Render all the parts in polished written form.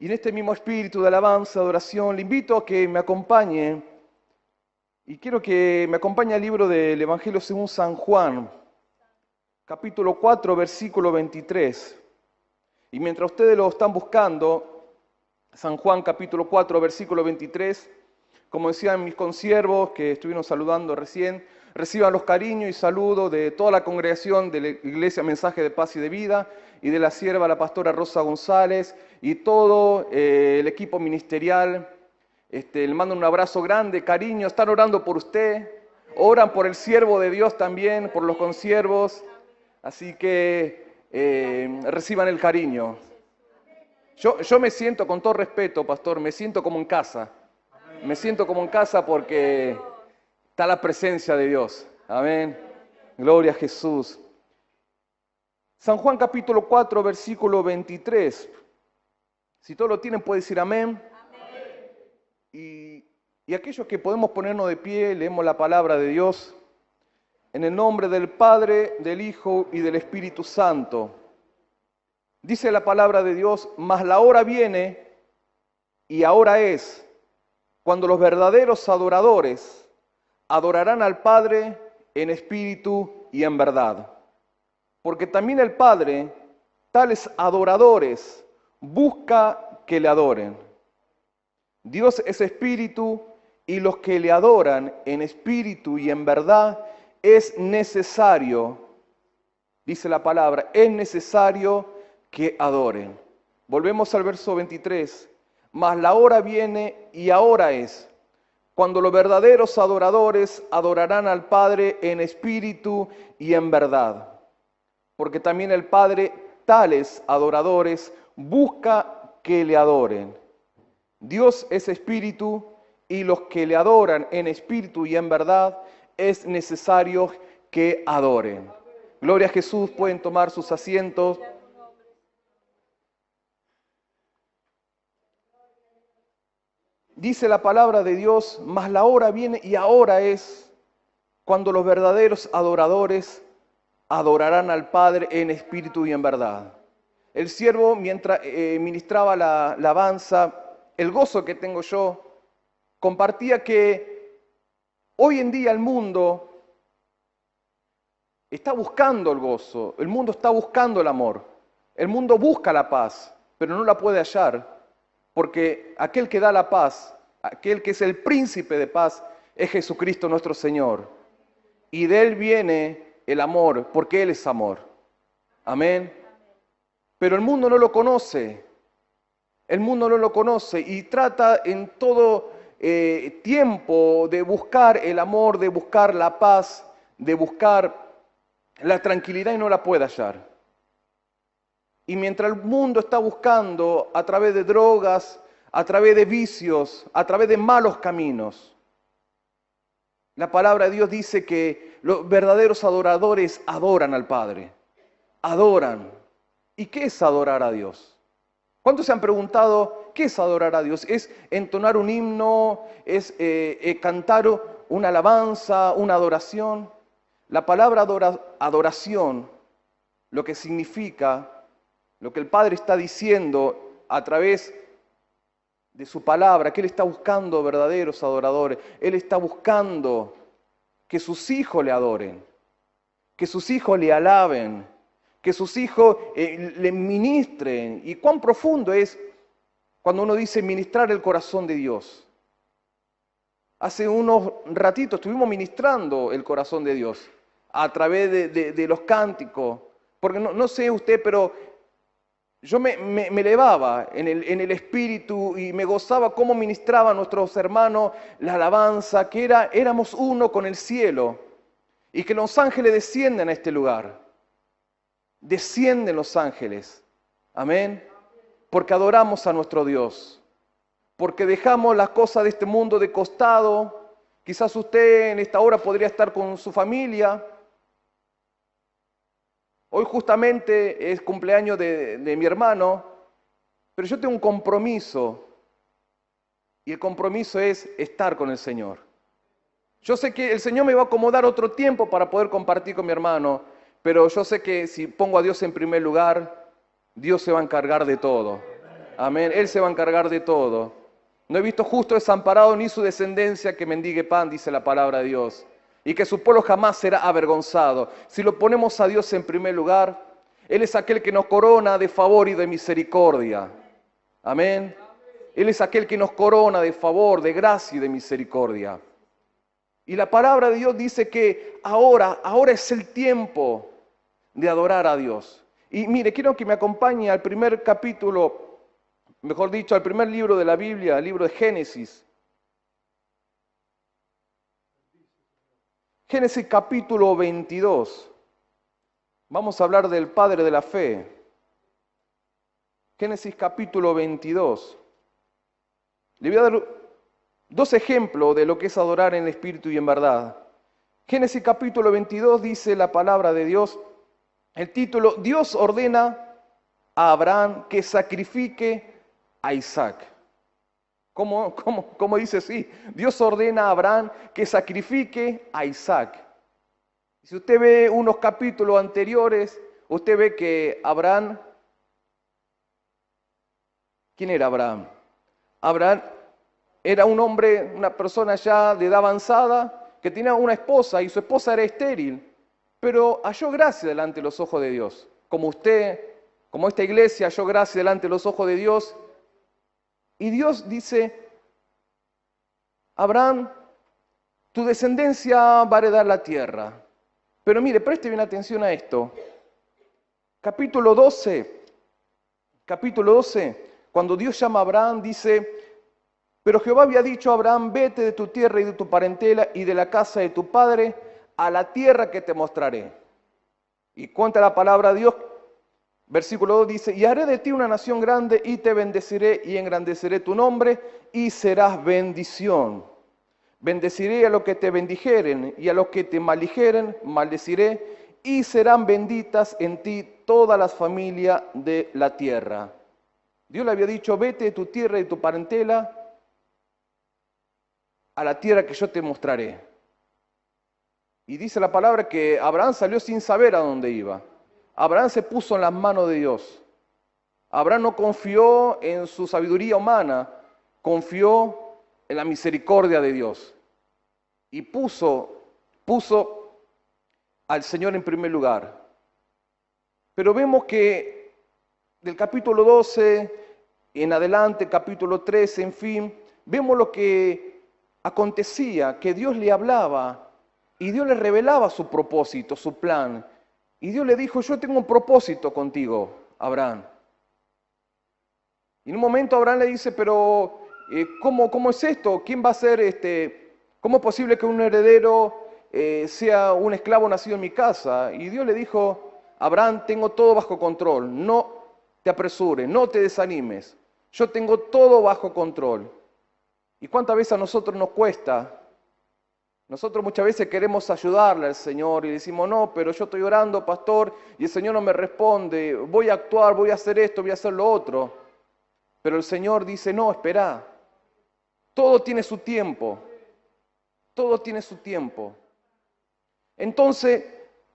Y en este mismo espíritu de alabanza, de oración, le invito a que me acompañe. Y quiero que me acompañe al libro del Evangelio según San Juan, capítulo 4, versículo 23. Y mientras ustedes lo están buscando, San Juan capítulo 4, versículo 23, como decían mis consiervos que estuvieron saludando recién, reciban los cariños y saludos de toda la congregación de la Iglesia Mensaje de Paz y de Vida y de la sierva, la pastora Rosa González y todo el equipo ministerial. Le mando un abrazo grande, cariño, están orando por usted, oran por el siervo de Dios también, por los consiervos, así que reciban el cariño. Yo me siento, con todo respeto, pastor, me siento como en casa. Me siento como en casa porque está la presencia de Dios. Amén. Gloria a Jesús. San Juan capítulo 4, versículo 23. Si todos lo tienen, puede decir amén. Y aquellos que podemos ponernos de pie, leemos la palabra de Dios. En el nombre del Padre, del Hijo y del Espíritu Santo. Dice la palabra de Dios, mas la hora viene y ahora es, cuando los verdaderos adoradores adorarán al Padre en espíritu y en verdad. Porque también el Padre, tales adoradores, busca que le adoren. Dios es espíritu y los que le adoran en espíritu y en verdad es necesario, dice la palabra, es necesario que adoren. Volvemos al verso 23. Mas la hora viene y ahora es, cuando los verdaderos adoradores adorarán al Padre en espíritu y en verdad. Porque también el Padre, tales adoradores, busca que le adoren. Dios es espíritu y los que le adoran en espíritu y en verdad es necesario que adoren. Gloria a Jesús, pueden tomar sus asientos. Dice la palabra de Dios, mas la hora viene y ahora es cuando los verdaderos adoradores adorarán al Padre en espíritu y en verdad. El siervo, mientras ministraba la alabanza, el gozo que tengo yo, compartía que hoy en día el mundo está buscando el gozo, el mundo está buscando el amor, el mundo busca la paz, pero no la puede hallar. Porque aquel que da la paz, aquel que es el príncipe de paz, es Jesucristo nuestro Señor. Y de Él viene el amor, porque Él es amor. Amén. Pero el mundo no lo conoce. El mundo no lo conoce y trata en todo tiempo de buscar el amor, de buscar la paz, de buscar la tranquilidad y no la puede hallar. Y mientras el mundo está buscando a través de drogas, a través de vicios, a través de malos caminos, la palabra de Dios dice que los verdaderos adoradores adoran al Padre. Adoran. ¿Y qué es adorar a Dios? ¿Cuántos se han preguntado qué es adorar a Dios? ¿Es entonar un himno? ¿Es cantar una alabanza, una adoración? La palabra adoración, lo que significa, lo que el Padre está diciendo a través de su palabra, que Él está buscando verdaderos adoradores. Él está buscando que sus hijos le adoren, que sus hijos le alaben, que sus hijos le ministren. Y cuán profundo es cuando uno dice ministrar el corazón de Dios. Hace unos ratitos estuvimos ministrando el corazón de Dios a través de los cánticos. Porque no sé usted, pero yo me elevaba en el espíritu y me gozaba cómo ministraban nuestros hermanos la alabanza, que éramos uno con el cielo y que los ángeles descienden a este lugar. Descienden los ángeles. Amén. Porque adoramos a nuestro Dios. Porque dejamos las cosas de este mundo de costado. Quizás usted en esta hora podría estar con su familia. Hoy justamente es cumpleaños de mi hermano, pero yo tengo un compromiso y el compromiso es estar con el Señor. Yo sé que el Señor me va a acomodar otro tiempo para poder compartir con mi hermano, pero yo sé que si pongo a Dios en primer lugar, Dios se va a encargar de todo. Amén. Él se va a encargar de todo. No he visto justo desamparado ni su descendencia que mendigue pan, dice la palabra de Dios. Y que su pueblo jamás será avergonzado. Si lo ponemos a Dios en primer lugar, Él es aquel que nos corona de favor y de misericordia. Amén. Él es aquel que nos corona de favor, de gracia y de misericordia. Y la palabra de Dios dice que ahora es el tiempo de adorar a Dios. Y mire, quiero que me acompañe al primer capítulo, mejor dicho, al primer libro de la Biblia, el libro de Génesis. Génesis capítulo 22. Vamos a hablar del Padre de la fe. Génesis capítulo 22. Le voy a dar dos ejemplos de lo que es adorar en espíritu y en verdad. Génesis capítulo 22 dice la palabra de Dios, el título, Dios ordena a Abraham que sacrifique a Isaac. ¿Cómo dice así? Dios ordena a Abraham que sacrifique a Isaac. Si usted ve unos capítulos anteriores, usted ve que Abraham, ¿quién era Abraham? Abraham era un hombre, una persona ya de edad avanzada, que tenía una esposa y su esposa era estéril, pero halló gracia delante de los ojos de Dios. Como usted, como esta iglesia halló gracia delante de los ojos de Dios. Y Dios dice, Abraham, tu descendencia va a heredar la tierra. Pero mire, preste bien atención a esto. Capítulo 12, cuando Dios llama a Abraham, dice, pero Jehová había dicho a Abraham, vete de tu tierra y de tu parentela y de la casa de tu padre a la tierra que te mostraré. Y cuenta la palabra de Dios, versículo 2 dice, y haré de ti una nación grande y te bendeciré y engrandeceré tu nombre y serás bendición. Bendeciré a los que te bendijeren y a los que te maldijeren, maldeciré y serán benditas en ti todas las familias de la tierra. Dios le había dicho, vete de tu tierra y de tu parentela a la tierra que yo te mostraré. Y dice la palabra que Abraham salió sin saber a dónde iba. Abraham se puso en las manos de Dios. Abraham no confió en su sabiduría humana, confió en la misericordia de Dios. Y puso al Señor en primer lugar. Pero vemos que del capítulo 12 en adelante, capítulo 13, en fin, vemos lo que acontecía, que Dios le hablaba y Dios le revelaba su propósito, su plan. Y Dios le dijo, yo tengo un propósito contigo, Abraham. Y en un momento Abraham le dice, pero ¿cómo es esto? ¿Quién va a ser ¿Cómo es posible que un heredero sea un esclavo nacido en mi casa? Y Dios le dijo, Abraham, tengo todo bajo control, no te apresures, no te desanimes, yo tengo todo bajo control. ¿Y cuántas veces a nosotros nos cuesta? Nosotros muchas veces queremos ayudarle al Señor y decimos, no, pero yo estoy orando, pastor, y el Señor no me responde, voy a actuar, voy a hacer esto, voy a hacer lo otro. Pero el Señor dice, no, espera, todo tiene su tiempo, todo tiene su tiempo. Entonces,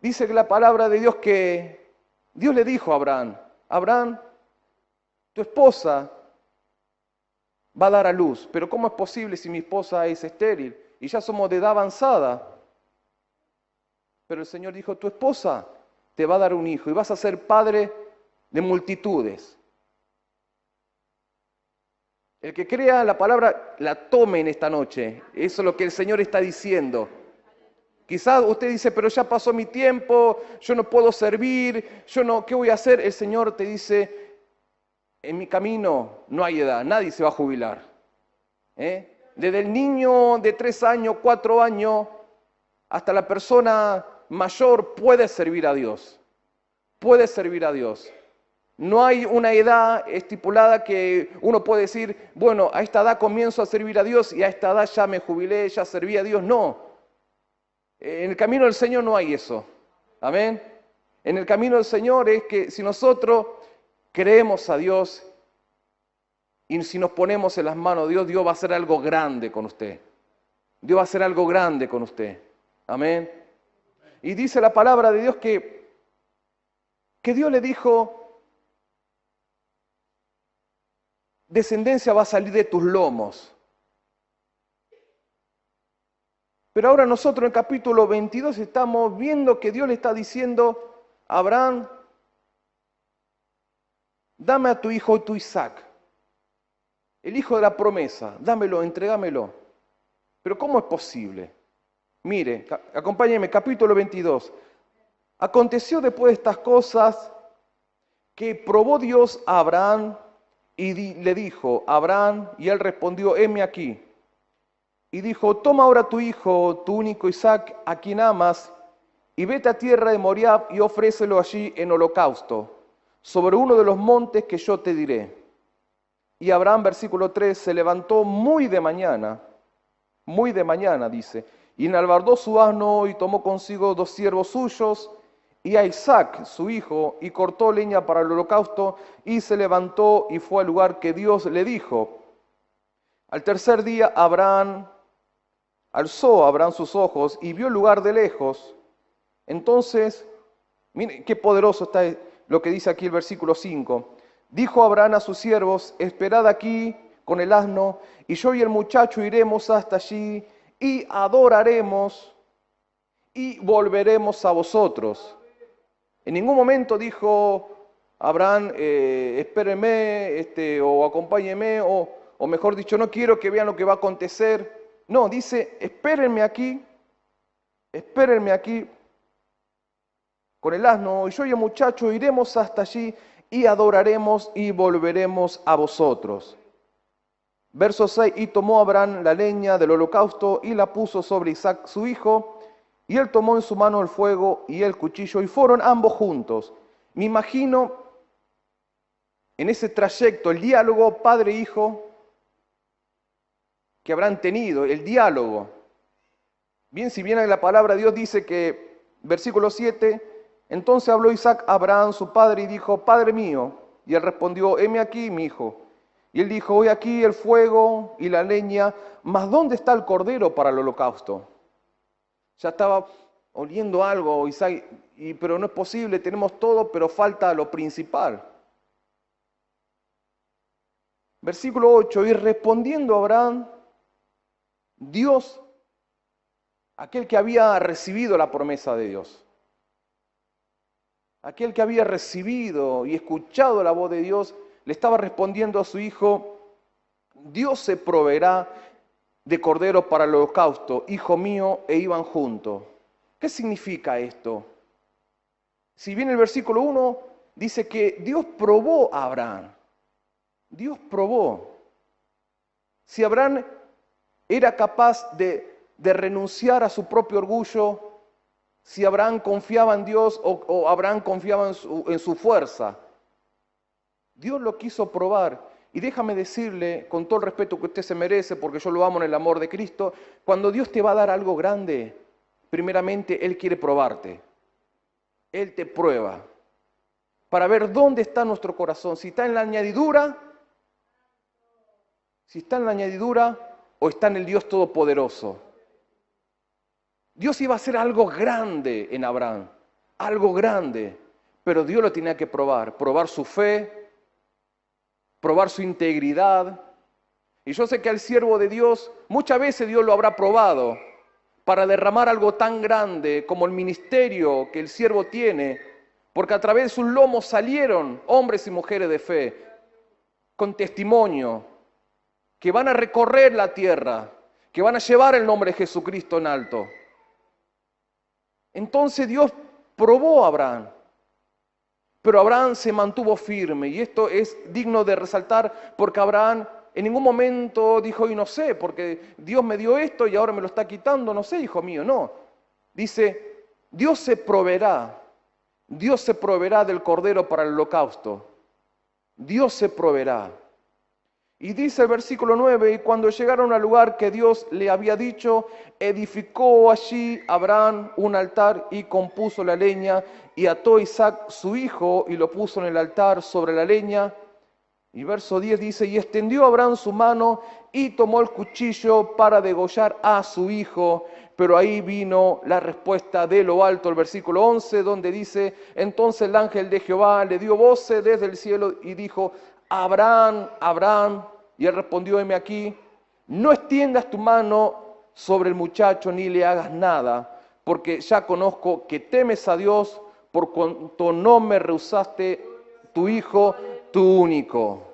dice que la palabra de Dios que Dios le dijo a Abraham, Abraham, tu esposa va a dar a luz, pero ¿cómo es posible si mi esposa es estéril y ya somos de edad avanzada? Pero el Señor dijo, tu esposa te va a dar un hijo y vas a ser padre de multitudes. El que crea la palabra, la tome en esta noche. Eso es lo que el Señor está diciendo. Quizás usted dice, pero ya pasó mi tiempo, yo no puedo servir, ¿qué voy a hacer? El Señor te dice, en mi camino no hay edad, nadie se va a jubilar. Desde el niño de 3 años, 4 años, hasta la persona mayor puede servir a Dios. Puede servir a Dios. No hay una edad estipulada que uno puede decir, bueno, a esta edad comienzo a servir a Dios y a esta edad ya me jubilé, ya serví a Dios. No. En el camino del Señor no hay eso. Amén. En el camino del Señor es que si nosotros creemos a Dios y si nos ponemos en las manos de Dios, Dios va a hacer algo grande con usted. Dios va a hacer algo grande con usted. Amén. Y dice la palabra de Dios que Dios le dijo, descendencia va a salir de tus lomos. Pero ahora nosotros en el capítulo 22 estamos viendo que Dios le está diciendo a Abraham, dame a tu hijo, tu Isaac, el hijo de la promesa, dámelo, entrégamelo. Pero ¿cómo es posible? Mire, acompáñenme, capítulo 22. Aconteció después de estas cosas que probó Dios a Abraham y le dijo, Abraham, y él respondió, heme aquí. Y dijo, toma ahora tu hijo, tu único Isaac, a quien amas, y vete a tierra de Moriab y ofrécelo allí en holocausto, sobre uno de los montes que yo te diré. Y Abraham, versículo 3, se levantó muy de mañana, dice, y enalbardó su asno y tomó consigo 2 siervos suyos, y a Isaac, su hijo, y cortó leña para el holocausto, y se levantó y fue al lugar que Dios le dijo. Al tercer día alzó Abraham sus ojos y vio el lugar de lejos. Entonces, miren qué poderoso está lo que dice aquí el versículo 5. Dijo Abraham a sus siervos, esperad aquí con el asno, y yo y el muchacho iremos hasta allí, y adoraremos, y volveremos a vosotros. En ningún momento dijo Abraham, espérenme, o acompáñenme, o mejor dicho, no quiero que vean lo que va a acontecer. No, dice, espérenme aquí con el asno, y yo y el muchacho iremos hasta allí y adoraremos y volveremos a vosotros. Verso 6, y tomó Abraham la leña del holocausto y la puso sobre Isaac su hijo, y él tomó en su mano el fuego y el cuchillo, y fueron ambos juntos. Me imagino en ese trayecto, el diálogo padre-hijo, que habrán tenido, el diálogo. Bien, si bien la palabra de Dios dice que, versículo 7, entonces habló Isaac a Abraham, su padre, y dijo, Padre mío. Y él respondió, heme aquí, mi hijo. Y él dijo, hoy aquí el fuego y la leña, mas ¿dónde está el cordero para el holocausto? Ya estaba oliendo algo, Isaac, pero no es posible, tenemos todo, pero falta lo principal. Versículo 8, y respondiendo Abraham, Dios, aquel que había recibido la promesa de Dios, aquel que había recibido y escuchado la voz de Dios, le estaba respondiendo a su hijo, Dios se proveerá de cordero para el holocausto, hijo mío, e iban juntos. ¿Qué significa esto? Si bien el versículo 1 dice que Dios probó a Abraham, Dios probó. Si Abraham era capaz de renunciar a su propio orgullo, si Abraham confiaba en Dios o Abraham confiaba en su fuerza. Dios lo quiso probar. Y déjame decirle, con todo el respeto que usted se merece, porque yo lo amo en el amor de Cristo, cuando Dios te va a dar algo grande, primeramente Él quiere probarte. Él te prueba para ver dónde está nuestro corazón. Si está en la añadidura, o está en el Dios Todopoderoso. Dios iba a hacer algo grande en Abraham, algo grande, pero Dios lo tenía que probar su fe, probar su integridad. Y yo sé que al siervo de Dios, muchas veces Dios lo habrá probado para derramar algo tan grande como el ministerio que el siervo tiene, porque a través de sus lomos salieron hombres y mujeres de fe, con testimonio, que van a recorrer la tierra, que van a llevar el nombre de Jesucristo en alto. Entonces Dios probó a Abraham, pero Abraham se mantuvo firme, y esto es digno de resaltar porque Abraham en ningún momento dijo, y no sé, porque Dios me dio esto y ahora me lo está quitando, no sé, hijo mío, no. Dice, Dios se proveerá del cordero para el holocausto. Dios se proveerá. Y dice el versículo 9, y cuando llegaron al lugar que Dios le había dicho, edificó allí Abraham un altar y compuso la leña, y ató a Isaac su hijo y lo puso en el altar sobre la leña. Y verso 10 dice, y extendió Abraham su mano y tomó el cuchillo para degollar a su hijo. Pero ahí vino la respuesta de lo alto, el versículo 11, donde dice, entonces el ángel de Jehová le dio voces desde el cielo y dijo, Abraham, Abraham, y él respondió, heme aquí, no extiendas tu mano sobre el muchacho ni le hagas nada, porque ya conozco que temes a Dios por cuanto no me rehusaste tu hijo, tu único.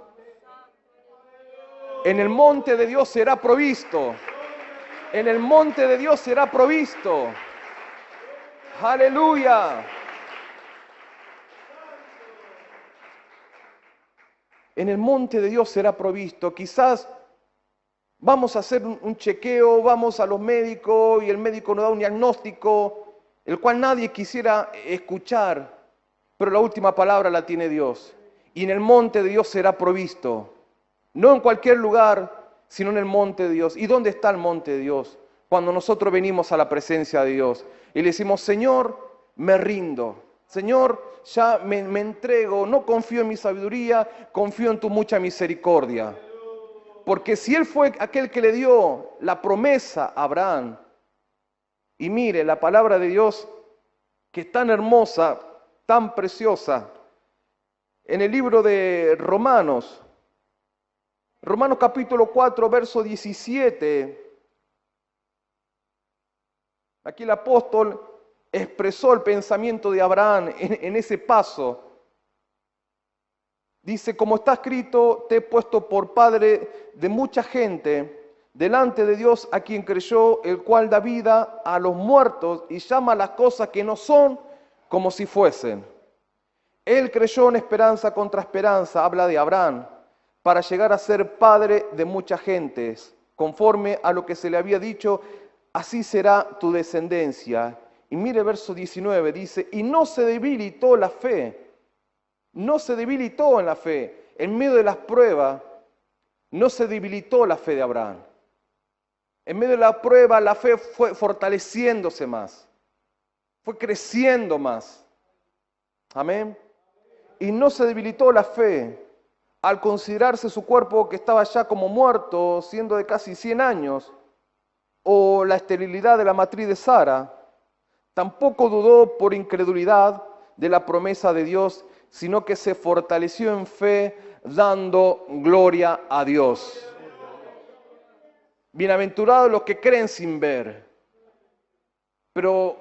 En el monte de Dios será provisto. En el monte de Dios será provisto. Aleluya. En el monte de Dios será provisto. Quizás vamos a hacer un chequeo, vamos a los médicos y el médico nos da un diagnóstico, el cual nadie quisiera escuchar, pero la última palabra la tiene Dios. Y en el monte de Dios será provisto. No en cualquier lugar, sino en el monte de Dios. ¿Y dónde está el monte de Dios? Cuando nosotros venimos a la presencia de Dios y le decimos, Señor, me rindo. Señor, ya me entrego, no confío en mi sabiduría, confío en tu mucha misericordia. Porque si Él fue aquel que le dio la promesa a Abraham, y mire, la palabra de Dios, que es tan hermosa, tan preciosa, en el libro de Romanos capítulo 4, verso 17, aquí el apóstol expresó el pensamiento de Abraham en ese paso. Dice, como está escrito, te he puesto por padre de mucha gente, delante de Dios a quien creyó, el cual da vida a los muertos y llama las cosas que no son como si fuesen. Él creyó en esperanza contra esperanza, habla de Abraham, para llegar a ser padre de muchas gentes, conforme a lo que se le había dicho, así será tu descendencia. Y mire verso 19, dice, y no se debilitó la fe, no se debilitó en la fe, en medio de las pruebas, no se debilitó la fe de Abraham. En medio de la prueba, la fe fue fortaleciéndose más, fue creciendo más. Amén. Y no se debilitó la fe al considerarse su cuerpo que estaba ya como muerto, siendo de casi 100 años, o la esterilidad de la matriz de Sara. Tampoco dudó por incredulidad de la promesa de Dios, sino que se fortaleció en fe, dando gloria a Dios. Bienaventurados los que creen sin ver. Pero,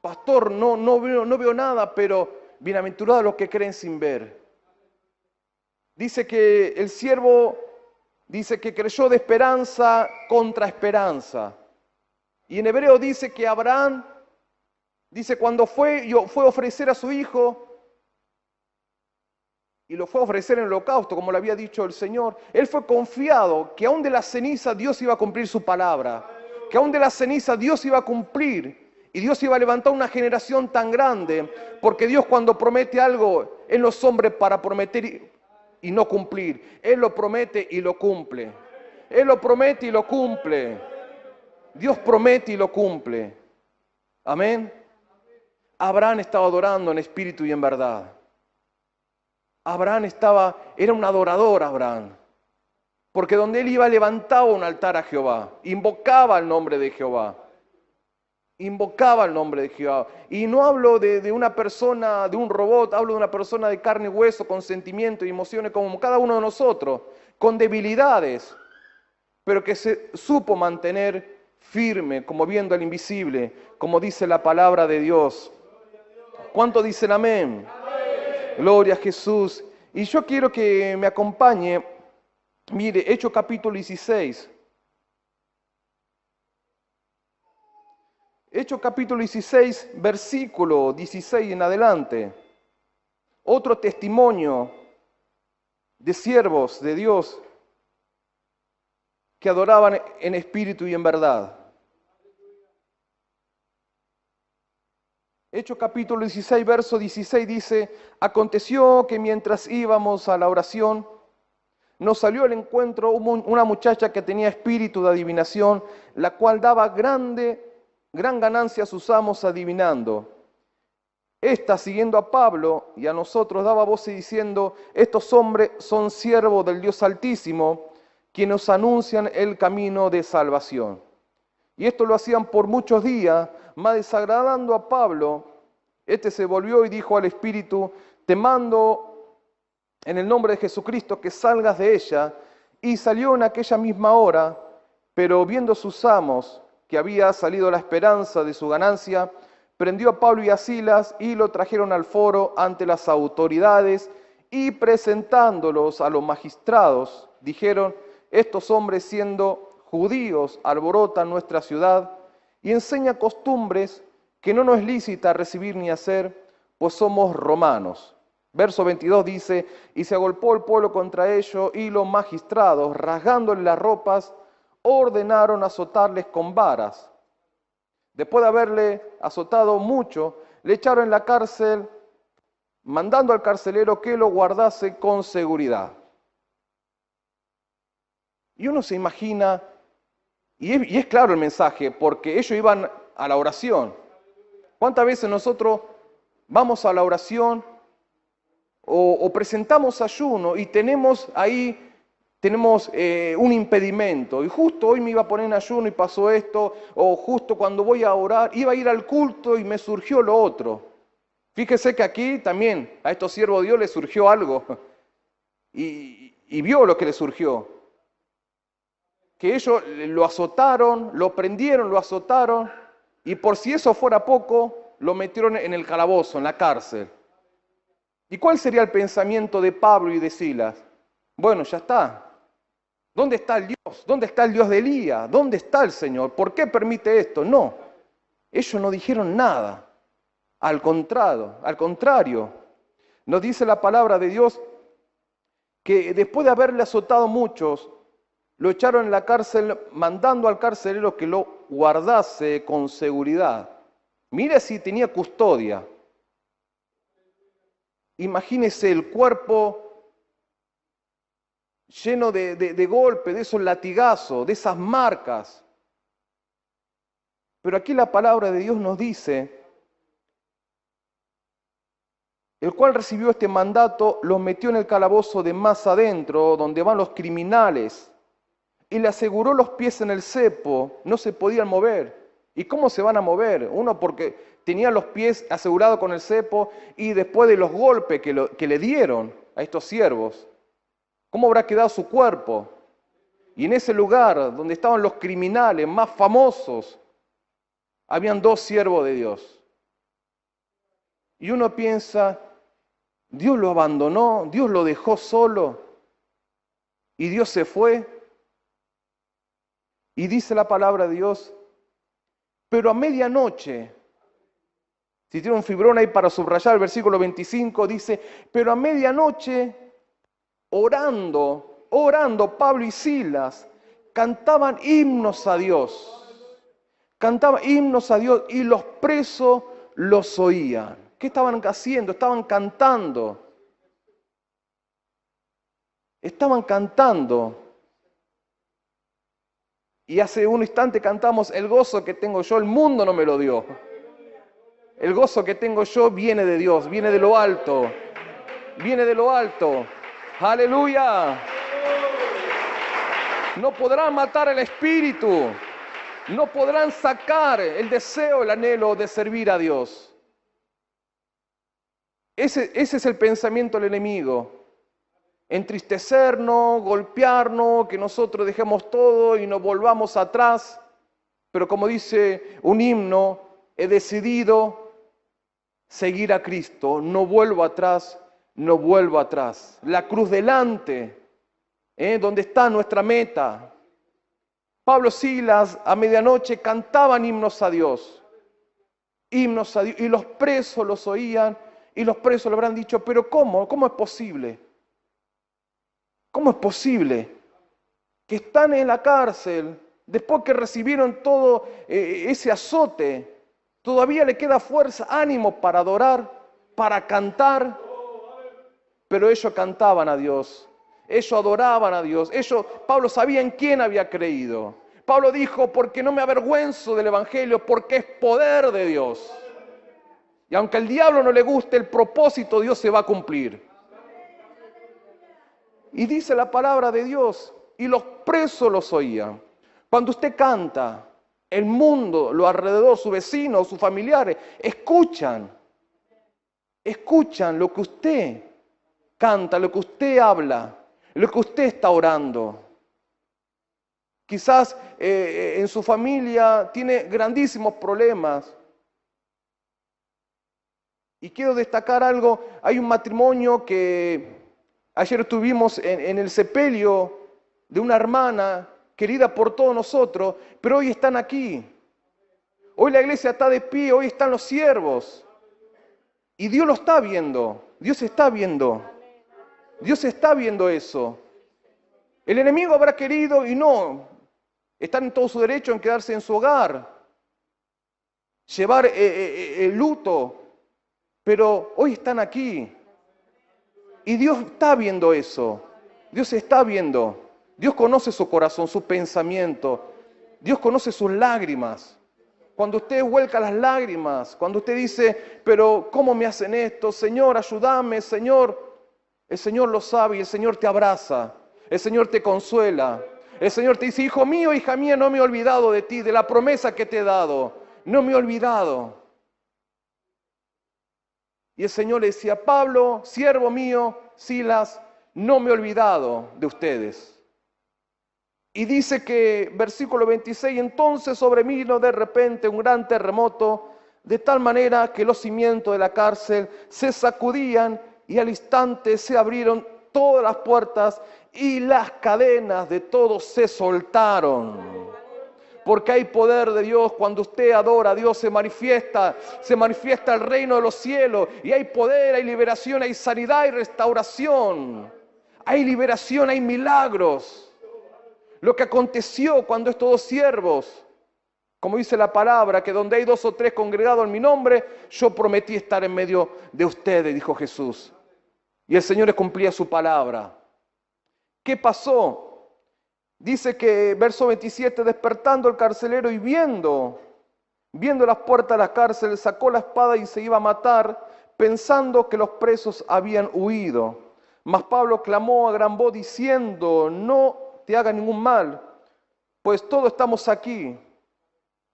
pastor, no veo nada, pero bienaventurados los que creen sin ver. Dice que el siervo, dice que creyó de esperanza contra esperanza. Y en hebreo dice que Abraham, dice cuando fue a ofrecer a su hijo, y lo fue a ofrecer en el holocausto, como le había dicho el Señor, él fue confiado que aún de la ceniza Dios iba a cumplir su palabra, que aún de la ceniza Dios iba a cumplir, y Dios iba a levantar una generación tan grande, porque Dios cuando promete algo, Él no es hombre para prometer y no cumplir. Él lo promete y lo cumple. Él lo promete y lo cumple. Dios promete y lo cumple. Amén. Abraham estaba adorando en espíritu y en verdad. Era un adorador Abraham. Porque donde él iba levantaba un altar a Jehová. Invocaba el nombre de Jehová. Invocaba el nombre de Jehová. Y no hablo de una persona, de un robot, hablo de una persona de carne y hueso, con sentimientos y emociones como cada uno de nosotros, con debilidades, pero que se supo mantener firme, como viendo al invisible, como dice la palabra de Dios. ¿Cuánto dicen amén? Amén. Gloria a Jesús. Y yo quiero que me acompañe, mire, Hechos capítulo 16. Hechos capítulo 16, versículo 16 en adelante. Otro testimonio de siervos de Dios que adoraban en espíritu y en verdad. Hechos capítulo 16, verso 16 dice, aconteció que mientras íbamos a la oración, nos salió al encuentro una muchacha que tenía espíritu de adivinación, la cual daba gran ganancia a sus amos adivinando. Esta, siguiendo a Pablo y a nosotros, daba voces diciendo, estos hombres son siervos del Dios Altísimo, quienes nos anuncian el camino de salvación. Y esto lo hacían por muchos días, mas desagradando a Pablo, este se volvió y dijo al Espíritu, te mando en el nombre de Jesucristo, que salgas de ella. Y salió en aquella misma hora, pero viendo sus amos que había salido la esperanza de su ganancia, prendió a Pablo y a Silas y lo trajeron al foro ante las autoridades y presentándolos a los magistrados, dijeron: estos hombres, siendo judíos, alborotan nuestra ciudad y enseñan costumbres que no nos es lícita recibir ni hacer, pues somos romanos. Verso 22 dice: y se agolpó el pueblo contra ellos, y los magistrados, rasgándoles las ropas, ordenaron azotarles con varas. Después de haberle azotado mucho, le echaron en la cárcel, mandando al carcelero que lo guardase con seguridad. Y uno se imagina, y es claro el mensaje, porque ellos iban a la oración. ¿Cuántas veces nosotros vamos a la oración o presentamos ayuno y tenemos un impedimento? Y justo hoy me iba a poner en ayuno y pasó esto, o justo cuando voy a orar, iba a ir al culto y me surgió lo otro. Fíjese que aquí también a estos siervos de Dios les surgió algo y vio lo que les surgió. Que ellos lo azotaron, lo prendieron, lo azotaron, y por si eso fuera poco, lo metieron en el calabozo, en la cárcel. ¿Y cuál sería el pensamiento de Pablo y de Silas? Bueno, ya está. ¿Dónde está el Dios? ¿Dónde está el Dios de Elías? ¿Dónde está el Señor? ¿Por qué permite esto? No, ellos no dijeron nada. Al contrario, nos dice la palabra de Dios que después de haberle azotado muchos, lo echaron en la cárcel, mandando al carcelero que lo guardase con seguridad. Mire si tenía custodia. Imagínese el cuerpo lleno de golpes, de esos latigazos, de esas marcas. Pero aquí la palabra de Dios nos dice: el cual recibió este mandato, los metió en el calabozo de más adentro, donde van los criminales, y le aseguró los pies en el cepo, no se podían mover. ¿Y cómo se van a mover? Uno porque tenía los pies asegurados con el cepo, y después de los golpes que le dieron a estos siervos, ¿cómo habrá quedado su cuerpo? Y en ese lugar donde estaban los criminales más famosos, habían dos siervos de Dios. Y uno piensa: Dios lo abandonó, Dios lo dejó solo, y Dios se fue. Y dice la palabra de Dios: pero a medianoche, si tiene un fibrón ahí para subrayar el versículo 25, dice: pero a medianoche, orando, Pablo y Silas cantaban himnos a Dios. Cantaban himnos a Dios y los presos los oían. ¿Qué estaban haciendo? Estaban cantando. Estaban cantando. Y hace un instante cantamos: el gozo que tengo yo, el mundo no me lo dio. El gozo que tengo yo viene de Dios, viene de lo alto. Viene de lo alto. ¡Aleluya! No podrán matar el espíritu. No podrán sacar el deseo, el anhelo de servir a Dios. Ese es el pensamiento del enemigo. Entristecernos, golpearnos, que nosotros dejemos todo y nos volvamos atrás. Pero como dice un himno, he decidido seguir a Cristo. No vuelvo atrás, no vuelvo atrás. La cruz delante, donde está nuestra meta. Pablo y Silas a medianoche cantaban himnos a Dios. Himnos a Dios. Y los presos los oían y los presos le habrán dicho: pero ¿cómo? ¿Cómo es posible? ¿Cómo es posible que están en la cárcel después que recibieron todo ese azote? Todavía le queda fuerza, ánimo para adorar, para cantar. Pero ellos cantaban a Dios, ellos adoraban a Dios. Pablo sabía en quién había creído. Pablo dijo: porque no me avergüenzo del evangelio, porque es poder de Dios. Y aunque al diablo no le guste, el propósito de Dios se va a cumplir. Y dice la palabra de Dios: y los presos los oían. Cuando usted canta, el mundo, lo alrededor, sus vecinos, sus familiares, escuchan lo que usted canta, lo que usted habla, lo que usted está orando. Quizás en su familia tiene grandísimos problemas. Y quiero destacar algo, hay un matrimonio que ayer estuvimos en el sepelio de una hermana querida por todos nosotros, pero hoy están aquí. Hoy la iglesia está de pie, hoy están los siervos. Y Dios lo está viendo, Dios está viendo. Dios está viendo eso. El enemigo habrá querido y no. Están en todo su derecho en quedarse en su hogar, llevar el luto, pero hoy están aquí. Y Dios está viendo eso. Dios está viendo. Dios conoce su corazón, su pensamiento. Dios conoce sus lágrimas. Cuando usted vuelca las lágrimas, cuando usted dice, pero ¿cómo me hacen esto? Señor, ayúdame, Señor. El Señor lo sabe y el Señor te abraza. El Señor te consuela. El Señor te dice, hijo mío, hija mía, no me he olvidado de ti, de la promesa que te he dado. No me he olvidado. Y el Señor le decía, Pablo, siervo mío, Silas, no me he olvidado de ustedes. Y dice que, versículo 26, entonces sobrevino de repente un gran terremoto, de tal manera que los cimientos de la cárcel se sacudían y al instante se abrieron todas las puertas y las cadenas de todos se soltaron. Porque hay poder de Dios, cuando usted adora a Dios se manifiesta el reino de los cielos y hay poder, hay liberación, hay sanidad y restauración. Hay liberación, hay milagros. Lo que aconteció cuando estos dos siervos, como dice la palabra, que donde hay 2 o 3 congregados en mi nombre, yo prometí estar en medio de ustedes, dijo Jesús. Y el Señor cumplía su palabra. ¿Qué pasó? Dice que, verso 27, despertando el carcelero y viendo las puertas de la cárcel, sacó la espada y se iba a matar, pensando que los presos habían huido. Mas Pablo clamó a gran voz diciendo, no te haga ningún mal, pues todos estamos aquí.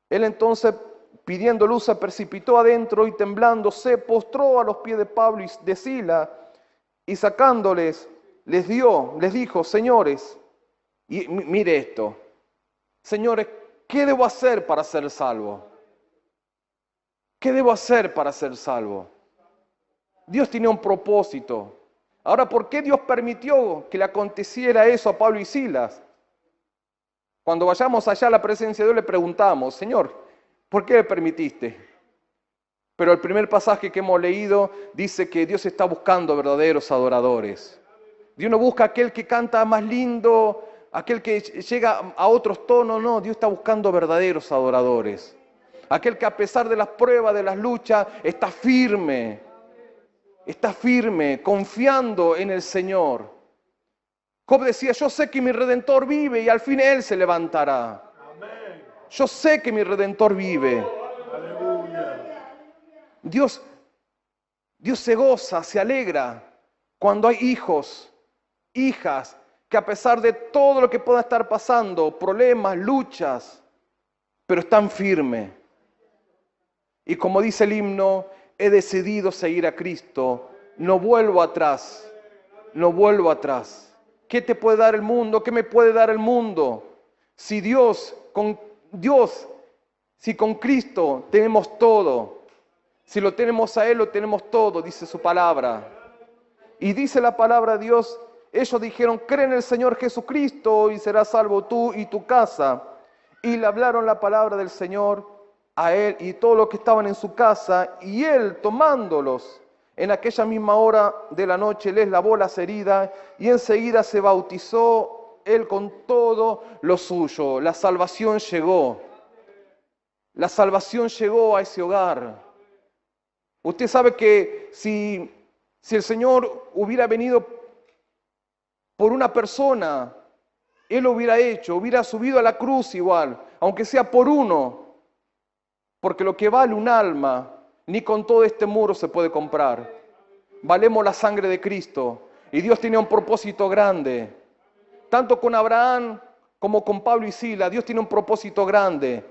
Él entonces, pidiendo luz, se precipitó adentro y temblando se postró a los pies de Pablo y de Silas y sacándoles, les dijo, señores, y mire esto, señores, ¿qué debo hacer para ser salvo? ¿Qué debo hacer para ser salvo? Dios tenía un propósito. Ahora, ¿por qué Dios permitió que le aconteciera eso a Pablo y Silas? Cuando vayamos allá a la presencia de Dios le preguntamos, Señor, ¿por qué le permitiste? Pero el primer pasaje que hemos leído dice que Dios está buscando verdaderos adoradores. Dios no busca aquel que canta más lindo, aquel que llega a otros tonos, no, Dios está buscando verdaderos adoradores. Aquel que a pesar de las pruebas, de las luchas, está firme, confiando en el Señor. Job decía, yo sé que mi Redentor vive y al fin Él se levantará. Amén. Yo sé que mi Redentor vive. Aleluya. Dios se goza, se alegra cuando hay hijos, hijas, que a pesar de todo lo que pueda estar pasando, problemas, luchas, pero están firmes. Y como dice el himno, he decidido seguir a Cristo, no vuelvo atrás, no vuelvo atrás. ¿Qué te puede dar el mundo? ¿Qué me puede dar el mundo? Si con Cristo tenemos todo, si lo tenemos a Él, lo tenemos todo, dice su palabra. Y dice la palabra de Dios, ellos dijeron, cree en el Señor Jesucristo y serás salvo tú y tu casa. Y le hablaron la palabra del Señor a él y todos los que estaban en su casa, y él tomándolos en aquella misma hora de la noche les lavó las heridas y enseguida se bautizó él con todo lo suyo. La salvación llegó. La salvación llegó a ese hogar. Usted sabe que si el Señor hubiera venido por una persona, Él lo hubiera hecho, hubiera subido a la cruz igual, aunque sea por uno. Porque lo que vale un alma, ni con todo este muro se puede comprar. Valemos la sangre de Cristo. Y Dios tenía un propósito grande. Tanto con Abraham como con Pablo y Silas, Dios tiene un propósito grande.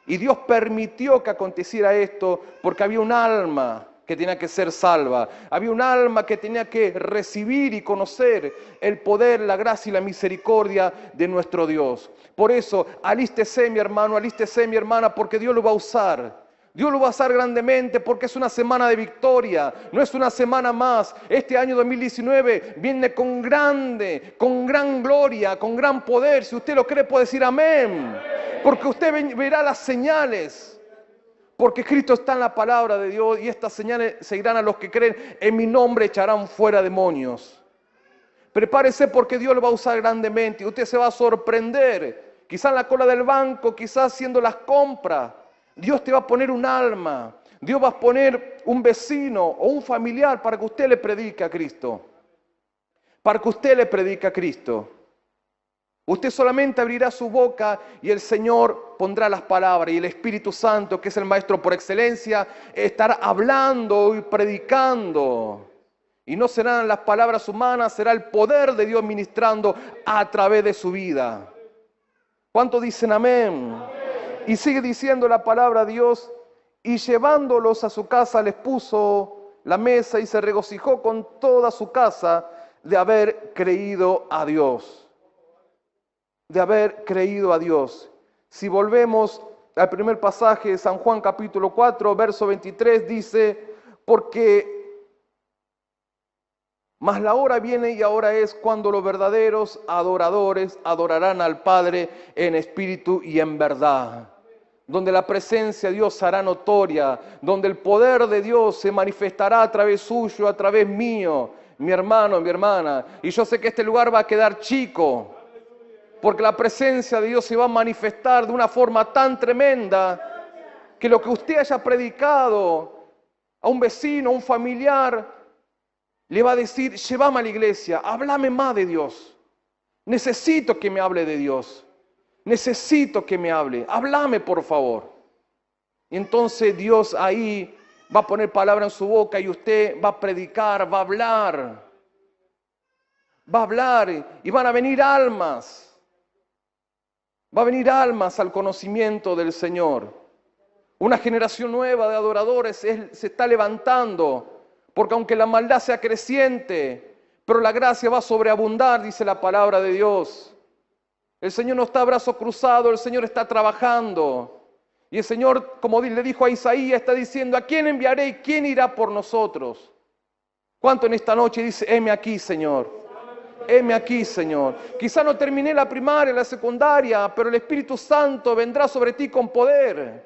Y Dios permitió que aconteciera esto porque había un alma que tenía que ser salva. Había un alma que tenía que recibir y conocer el poder, la gracia y la misericordia de nuestro Dios. Por eso, alístese mi hermano, alístese mi hermana, porque Dios lo va a usar. Dios lo va a usar grandemente porque es una semana de victoria, no es una semana más. Este año 2019 viene con gran gloria, con gran poder. Si usted lo cree puede decir amén. Porque usted verá las señales. Porque Cristo está en la palabra de Dios y estas señales seguirán a los que creen. En mi nombre echarán fuera demonios. Prepárese porque Dios lo va a usar grandemente y usted se va a sorprender. Quizá en la cola del banco, quizás haciendo las compras. Dios te va a poner un alma, Dios va a poner un vecino o un familiar para que usted le predique a Cristo. Para que usted le predique a Cristo. Usted solamente abrirá su boca y el Señor pondrá las palabras y el Espíritu Santo, que es el Maestro por excelencia, estará hablando y predicando. Y no serán las palabras humanas, será el poder de Dios ministrando a través de su vida. ¿Cuántos dicen amén? Y sigue diciendo la palabra de Dios, y llevándolos a su casa les puso la mesa y se regocijó con toda su casa de haber creído a Dios. De haber creído a Dios. Si volvemos al primer pasaje de San Juan capítulo 4, verso 23, dice, porque mas la hora viene y ahora es cuando los verdaderos adoradores adorarán al Padre en espíritu y en verdad. Donde la presencia de Dios será notoria, donde el poder de Dios se manifestará a través suyo, a través mío, mi hermano, mi hermana. Y yo sé que este lugar va a quedar chico, porque la presencia de Dios se va a manifestar de una forma tan tremenda, que lo que usted haya predicado a un vecino, a un familiar, le va a decir, llévame a la iglesia, háblame más de Dios. Necesito que me hable de Dios. Necesito que me hable. Háblame, por favor. Y entonces Dios ahí va a poner palabra en su boca y usted va a predicar, va a hablar. Va a hablar y van a venir almas. Va a venir almas al conocimiento del Señor. Una generación nueva de adoradores se está levantando. Porque aunque la maldad sea creciente, pero la gracia va a sobreabundar, dice la palabra de Dios. El Señor no está a brazo cruzado, el Señor está trabajando. Y el Señor, como le dijo a Isaías, está diciendo, ¿a quién enviaré y quién irá por nosotros? ¿Cuánto en esta noche dice, heme aquí, Señor? Heme aquí, Señor. Quizá no terminé la primaria, la secundaria, pero el Espíritu Santo vendrá sobre ti con poder.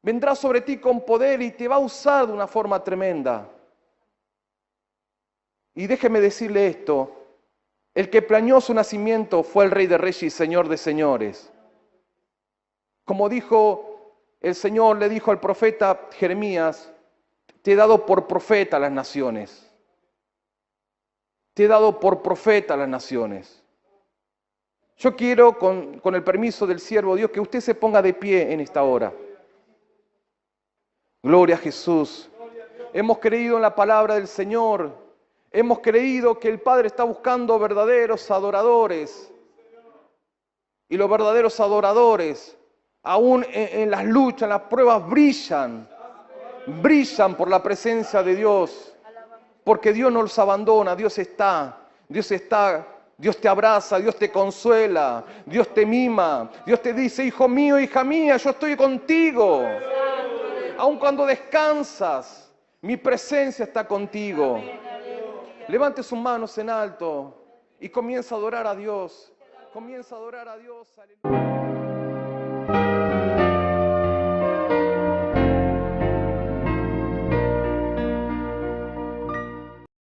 Vendrá sobre ti con poder y te va a usar de una forma tremenda. Y déjeme decirle esto. El que planeó su nacimiento fue el Rey de Reyes y Señor de Señores. Como dijo el Señor, le dijo al profeta Jeremías, te he dado por profeta a las naciones. Te he dado por profeta a las naciones. Yo quiero, con el permiso del siervo Dios, que usted se ponga de pie en esta hora. Gloria a Jesús. Hemos creído en la palabra del Señor. Hemos creído que el Padre está buscando verdaderos adoradores. Y los verdaderos adoradores, aún en las luchas, en las pruebas, brillan. Brillan por la presencia de Dios. Porque Dios no los abandona, Dios está. Dios te abraza, Dios te consuela, Dios te mima. Dios te dice, hijo mío, hija mía, yo estoy contigo. Aun cuando descansas, mi presencia está contigo. Levante sus manos en alto y comienza a adorar a Dios. Comienza a adorar a Dios. Aleluya.